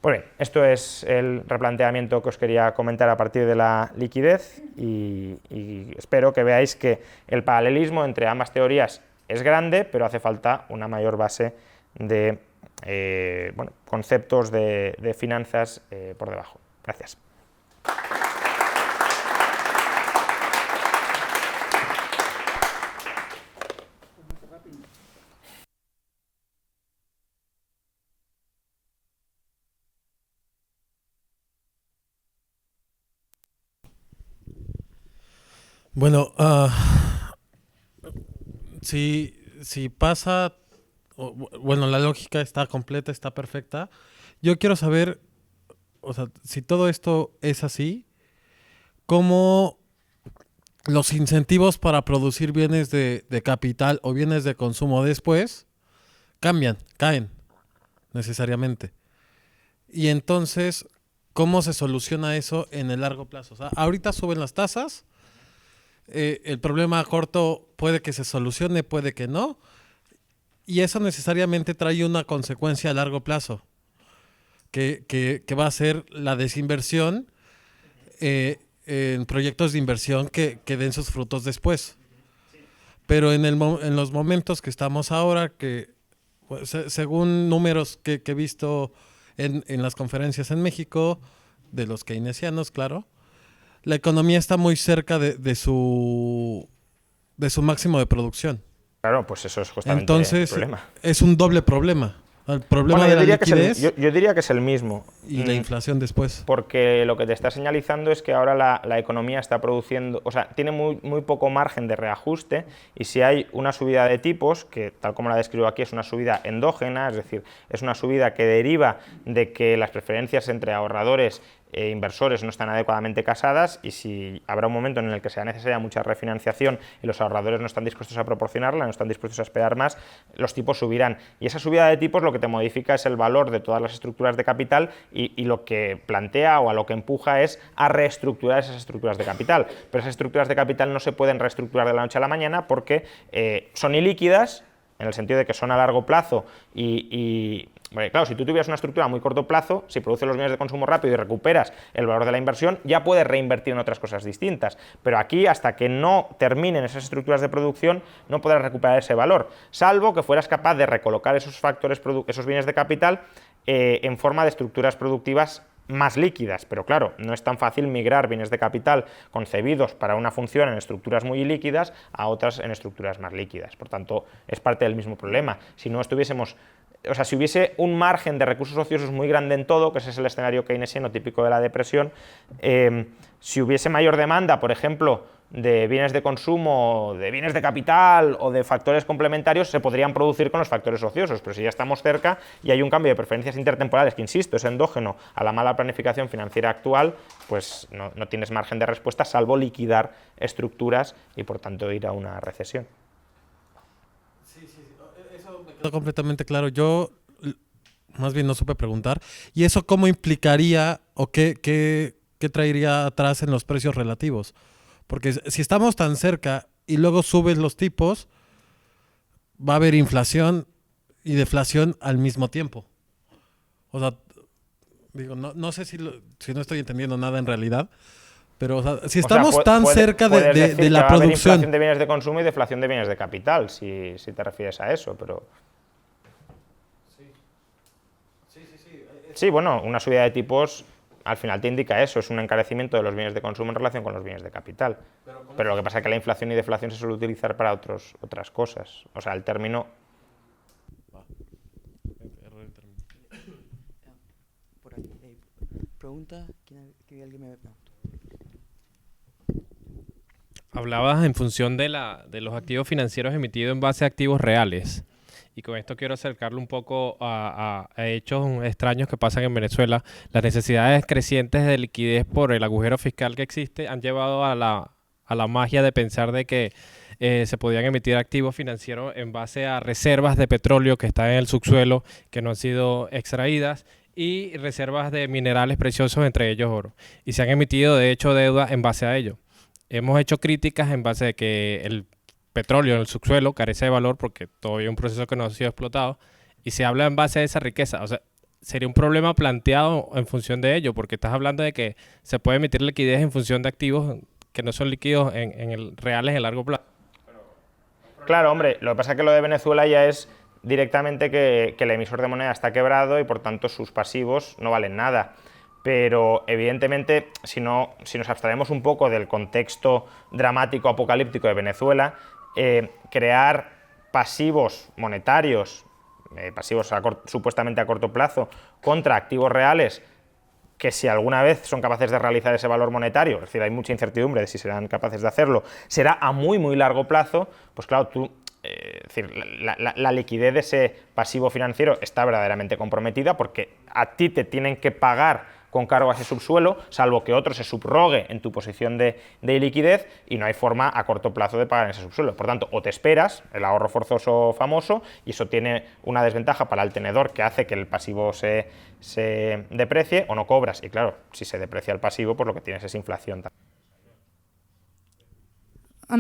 Pues bien, esto es el replanteamiento que os quería comentar a partir de la liquidez y espero que veáis que el paralelismo entre ambas teorías es grande, pero hace falta una mayor base de conceptos de finanzas por debajo. Gracias. Bueno, si pasa, bueno, la lógica está completa, está perfecta. Yo quiero saber, o sea, si todo esto es así, ¿cómo los incentivos para producir bienes de capital o bienes de consumo después cambian, caen necesariamente? Y entonces, ¿cómo se soluciona eso en el largo plazo? O sea, ahorita suben las tasas, el problema a corto puede que se solucione, puede que no, y eso necesariamente trae una consecuencia a largo plazo, que va a ser la desinversión en proyectos de inversión que den sus frutos después. Pero en los momentos que estamos ahora, que pues, según números que he visto en las conferencias en México, de los keynesianos, claro, la economía está muy cerca de su máximo de producción. Claro, pues eso es justamente el Entonces, problema. es un doble problema. El Bueno, problema de la yo, liquidez yo diría que es el mismo. y la inflación después. Porque lo que te está señalizando es que ahora la economía está produciendo, o sea, tiene muy poco margen de reajuste, y si hay una subida de tipos, que tal como la describo aquí es una subida endógena, es decir, es una subida que deriva de que las preferencias entre ahorradores e inversores no están adecuadamente casadas, y si habrá un momento en el que sea necesaria mucha refinanciación y los ahorradores no están dispuestos a proporcionarla, no están dispuestos a esperar más, los tipos subirán. Y esa subida de tipos lo que te modifica es el valor de todas las estructuras de capital, y lo que plantea o a lo que empuja es a reestructurar esas estructuras de capital. Pero esas estructuras de capital no se pueden reestructurar de la noche a la mañana porque son ilíquidas, en el sentido de que son a largo plazo bueno, claro, si tú tuvieras una estructura a muy corto plazo, si produces los bienes de consumo rápido y recuperas el valor de la inversión, ya puedes reinvertir en otras cosas distintas. Pero aquí, hasta que no terminen esas estructuras de producción, no podrás recuperar ese valor, salvo que fueras capaz de recolocar esos factores, esos bienes de capital en forma de estructuras productivas más líquidas. Pero claro, no es tan fácil migrar bienes de capital concebidos para una función en estructuras muy líquidas a otras en estructuras más líquidas. Por tanto, es parte del mismo problema. Si no estuviésemos, o sea, si hubiese un margen de recursos ociosos muy grande en todo, que ese es el escenario keynesiano típico de la depresión, si hubiese mayor demanda, por ejemplo, de bienes de consumo, de bienes de capital o de factores complementarios, se podrían producir con los factores ociosos. Pero si ya estamos cerca y hay un cambio de preferencias intertemporales que, insisto, es endógeno a la mala planificación financiera actual, pues no tienes margen de respuesta salvo liquidar estructuras y por tanto ir a una recesión. Eso me quedó completamente claro. Yo más bien no supe preguntar. ¿Y eso cómo implicaría o qué traería atrás en los precios relativos? Porque si estamos tan cerca y luego subes los tipos, va a haber inflación y deflación al mismo tiempo. O sea, digo, no sé si no estoy entendiendo nada en realidad, pero o sea, si O sea, estamos tan cerca puedes decir de que la va a haber inflación producción. de bienes de consumo y deflación de bienes de capital, si te refieres a eso, pero... Sí, bueno, una subida de tipos al final te indica eso, es un encarecimiento de los bienes de consumo en relación con los bienes de capital. Pero lo que pasa es que la inflación y deflación se suele utilizar para otras cosas. O sea, el término... Por aquí, pregunta, que alguien me preguntó. Hablabas en función de los activos financieros emitidos en base a activos reales. Y con esto quiero acercarlo un poco a hechos extraños que pasan en Venezuela. Las necesidades crecientes de liquidez por el agujero fiscal que existe han llevado a la magia de pensar de que se podían emitir activos financieros en base a reservas de petróleo que están en el subsuelo, que no han sido extraídas, y reservas de minerales preciosos, entre ellos oro. Y se han emitido, de hecho, deuda en base a ello. Hemos hecho críticas en base a que el petróleo en el subsuelo carece de valor porque todavía es un proceso que no ha sido explotado, y se habla en base a esa riqueza. O sea, sería un problema planteado en función de ello, porque estás hablando de que se puede emitir liquidez en función de activos que no son líquidos reales en el largo plazo. Claro, hombre, lo que pasa es que lo de Venezuela ya es directamente que el emisor de moneda está quebrado y por tanto sus pasivos no valen nada. Pero evidentemente, si nos abstraemos un poco del contexto dramático apocalíptico de Venezuela, crear pasivos monetarios, pasivos supuestamente a corto plazo, contra activos reales que si alguna vez son capaces de realizar ese valor monetario, es decir, hay mucha incertidumbre de si serán capaces de hacerlo, será a muy, muy largo plazo, pues claro, es decir, la liquidez de ese pasivo financiero está verdaderamente comprometida porque a ti te tienen que pagar con cargo a ese subsuelo, salvo que otro se subrogue en tu posición de liquidez y no hay forma a corto plazo de pagar en ese subsuelo. Por tanto, o te esperas, el ahorro forzoso famoso, y eso tiene una desventaja para el tenedor que hace que el pasivo se deprecie, o no cobras. Y claro, si se deprecia el pasivo, pues lo que tienes es inflación.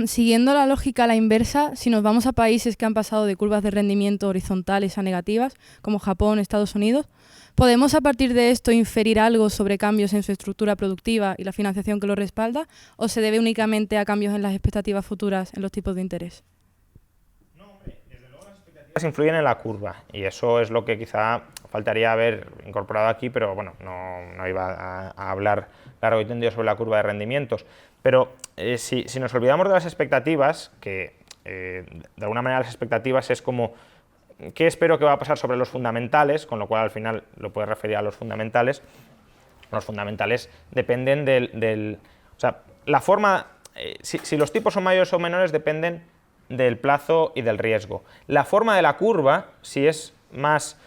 Siguiendo la lógica a la inversa, si nos vamos a países que han pasado de curvas de rendimiento horizontales a negativas, como Japón, Estados Unidos, ¿podemos a partir de esto inferir algo sobre cambios en su estructura productiva y la financiación que lo respalda? ¿O se debe únicamente a cambios en las expectativas futuras en los tipos de interés? No, hombre, desde luego las expectativas influyen en la curva y eso es lo que quizá faltaría haber incorporado aquí, pero bueno, no iba a hablar largo y tendido sobre la curva de rendimientos. Pero si nos olvidamos de las expectativas, que de alguna manera las expectativas es como qué espero que va a pasar sobre los fundamentales, con lo cual al final lo puedes referir a los fundamentales. Los fundamentales dependen o sea, la forma, si los tipos son mayores o menores dependen del plazo y del riesgo. La forma de la curva, si es más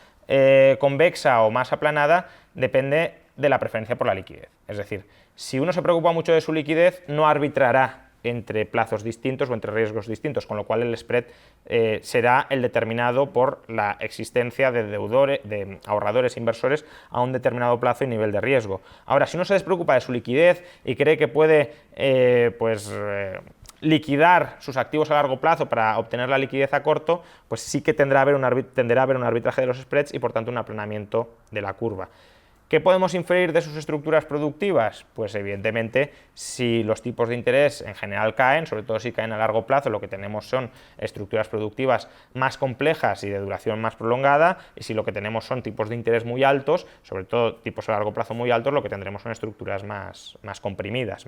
convexa o más aplanada, depende de la preferencia por la liquidez. Es decir, si uno se preocupa mucho de su liquidez, no arbitrará entre plazos distintos o entre riesgos distintos, con lo cual el spread será el determinado por la existencia de ahorradores inversores a un determinado plazo y nivel de riesgo. Ahora, si uno se despreocupa de su liquidez y cree que puede liquidar sus activos a largo plazo para obtener la liquidez a corto, pues sí que tenderá a haber un arbitraje de los spreads y por tanto un aplanamiento de la curva. ¿Qué podemos inferir de sus estructuras productivas? Pues evidentemente si los tipos de interés en general caen, sobre todo si caen a largo plazo, lo que tenemos son estructuras productivas más complejas y de duración más prolongada, y si lo que tenemos son tipos de interés muy altos, sobre todo tipos a largo plazo muy altos, lo que tendremos son estructuras más comprimidas,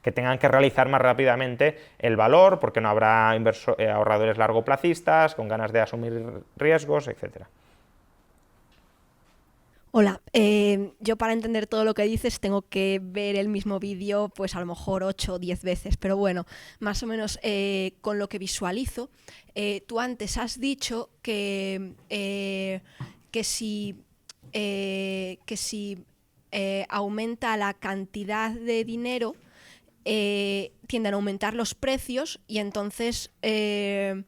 que tengan que realizar más rápidamente el valor, porque no habrá ahorradores largoplacistas con ganas de asumir riesgos, etcétera. Hola, yo para entender todo lo que dices tengo que ver el mismo vídeo pues a lo mejor 8 o 10 veces, pero bueno, más o menos con lo que visualizo, tú antes has dicho que si aumenta la cantidad de dinero, tienden a aumentar los precios y entonces se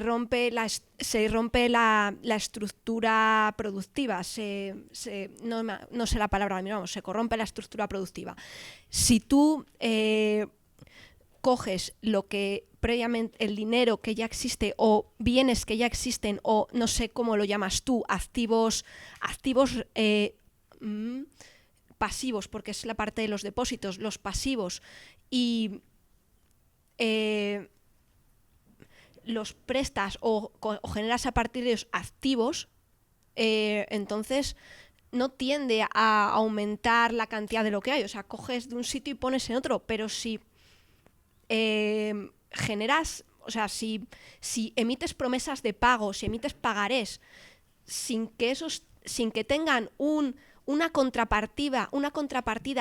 rompe la estructura productiva, no sé la palabra, vamos, se corrompe la estructura productiva. Si tú coges lo que previamente, el dinero que ya existe o bienes que ya existen o no sé cómo lo llamas tú, activos pasivos, porque es la parte de los depósitos, los pasivos, y los prestas o generas a partir de ellos activos, entonces no tiende a aumentar la cantidad de lo que hay. O sea, coges de un sitio y pones en otro, pero si generas, o sea, si emites promesas de pago, si emites pagarés sin que tengan una contrapartida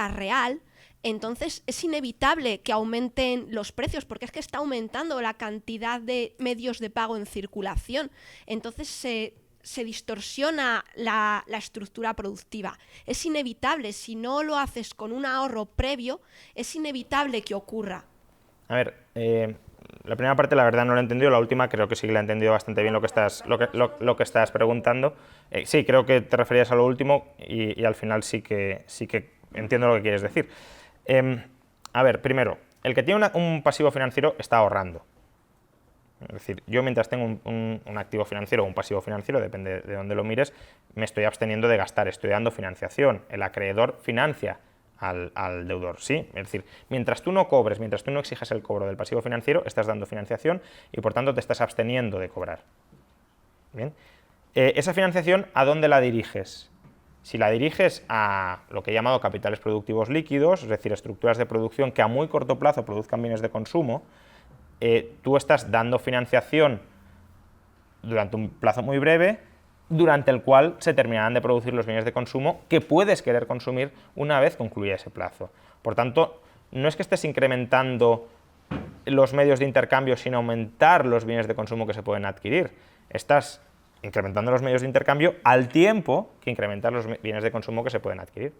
real, entonces es inevitable que aumenten los precios, porque es que está aumentando la cantidad de medios de pago en circulación. Entonces se distorsiona la estructura productiva. Es inevitable, si no lo haces con un ahorro previo, es inevitable que ocurra. A ver, la primera parte la verdad no la he entendido, la última creo que sí que la he entendido bastante bien lo que estás preguntando. Sí, creo que te referías a lo último y al final sí que entiendo lo que quieres decir. A ver, primero, el que tiene un pasivo financiero está ahorrando. Es decir, yo mientras tengo un activo financiero o un pasivo financiero, depende de dónde lo mires, me estoy absteniendo de gastar, estoy dando financiación. El acreedor financia al deudor, ¿sí? Es decir, mientras tú no cobres, mientras tú no exijas el cobro del pasivo financiero, estás dando financiación y por tanto te estás absteniendo de cobrar. Bien. Esa financiación, ¿a dónde la diriges? Si la diriges a lo que he llamado capitales productivos líquidos, es decir, estructuras de producción que a muy corto plazo produzcan bienes de consumo, tú estás dando financiación durante un plazo muy breve durante el cual se terminarán de producir los bienes de consumo que puedes querer consumir una vez concluya ese plazo. Por tanto, no es que estés incrementando los medios de intercambio sin aumentar los bienes de consumo que se pueden adquirir. Estás incrementando los medios de intercambio al tiempo que incrementas los bienes de consumo que se pueden adquirir.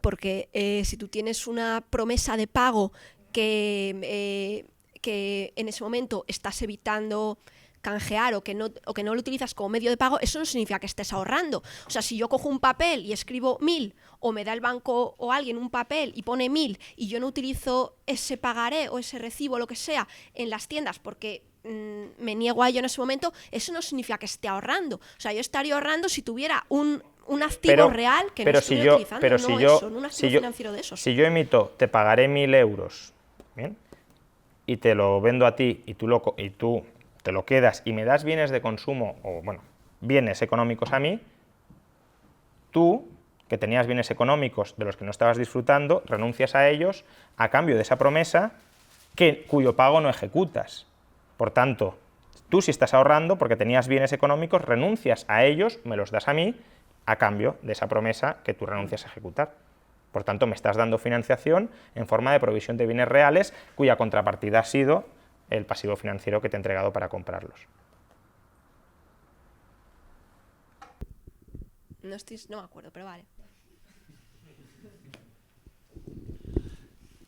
Porque si tú tienes una promesa de pago que en ese momento estás evitando canjear o que no lo utilizas como medio de pago, eso no significa que estés ahorrando. O sea, si yo cojo un papel y escribo 1000, o me da el banco o alguien un papel y pone 1000 y yo no utilizo ese pagaré o ese recibo o lo que sea en las tiendas porque me niego a ello en ese momento, eso no significa que esté ahorrando. O sea, yo estaría ahorrando si tuviera un activo real que no estuviera utilizando, un activo financiero de esos. Si yo emito, te pagaré 1000 euros, ¿bien? Y te lo vendo a ti y tú te lo quedas y me das bienes de consumo, o bueno, bienes económicos a mí, tú, que tenías bienes económicos de los que no estabas disfrutando, renuncias a ellos a cambio de esa promesa cuyo pago no ejecutas. Por tanto, tú si estás ahorrando porque tenías bienes económicos, renuncias a ellos, me los das a mí, a cambio de esa promesa que tú renuncias a ejecutar. Por tanto, me estás dando financiación en forma de provisión de bienes reales cuya contrapartida ha sido el pasivo financiero que te he entregado para comprarlos. No me acuerdo, pero vale.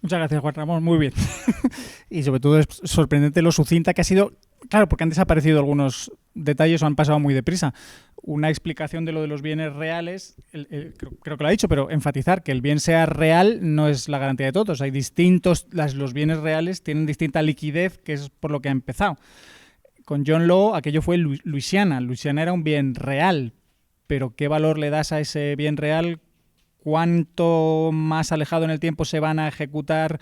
Muchas gracias, Juan Ramón, muy bien. Y sobre todo es sorprendente lo sucinta que ha sido, claro, porque han desaparecido algunos detalles o han pasado muy deprisa. Una explicación de lo de los bienes reales, creo que lo ha dicho, pero enfatizar que el bien sea real no es la garantía de todos. Hay los bienes reales tienen distinta liquidez, que es por lo que ha empezado. Con John Law aquello fue Luisiana. Luisiana era un bien real, pero ¿qué valor le das a ese bien real? ¿Cuánto más alejado en el tiempo se van a ejecutar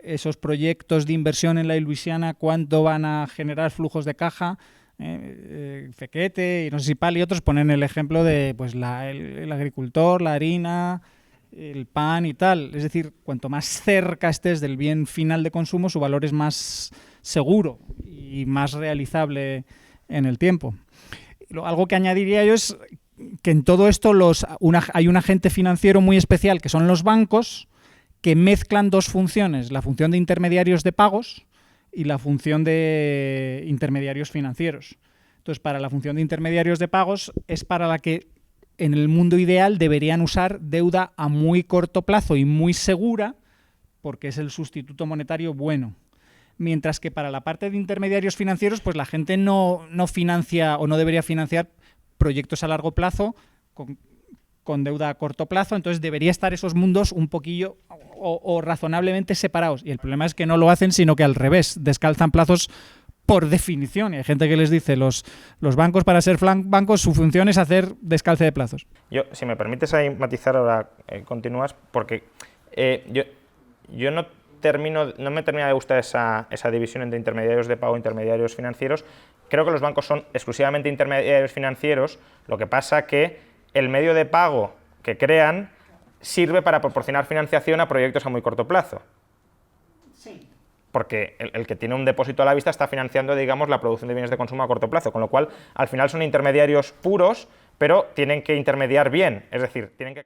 esos proyectos de inversión en la Luisiana? ¿Cuánto van a generar flujos de caja? Fequete y no sé si Pal y otros ponen el ejemplo de pues el agricultor, la harina, el pan y tal. Es decir, cuanto más cerca estés del bien final de consumo, su valor es más seguro y más realizable en el tiempo. Algo que añadiría yo es que en todo esto hay un agente financiero muy especial que son los bancos, que mezclan dos funciones, la función de intermediarios de pagos y la función de intermediarios financieros. Entonces, para la función de intermediarios de pagos es para la que en el mundo ideal deberían usar deuda a muy corto plazo y muy segura, porque es el sustituto monetario bueno. Mientras que para la parte de intermediarios financieros, pues la gente no financia o no debería financiar proyectos a largo plazo con deuda a corto plazo, entonces debería estar esos mundos un poquillo o razonablemente separados. Y el problema es que no lo hacen, sino que al revés, descalzan plazos por definición. Y hay gente que les dice, los bancos para ser bancos, su función es hacer descalce de plazos. Yo, si me permites ahí matizar, ahora continúas, porque yo no me termina de gustar esa división entre intermediarios de pago e intermediarios financieros. Creo que los bancos son exclusivamente intermediarios financieros, lo que pasa que el medio de pago que crean sirve para proporcionar financiación a proyectos a muy corto plazo. Sí. Porque el que tiene un depósito a la vista está financiando, digamos, la producción de bienes de consumo a corto plazo, con lo cual al final son intermediarios puros, pero tienen que intermediar bien, es decir, tienen que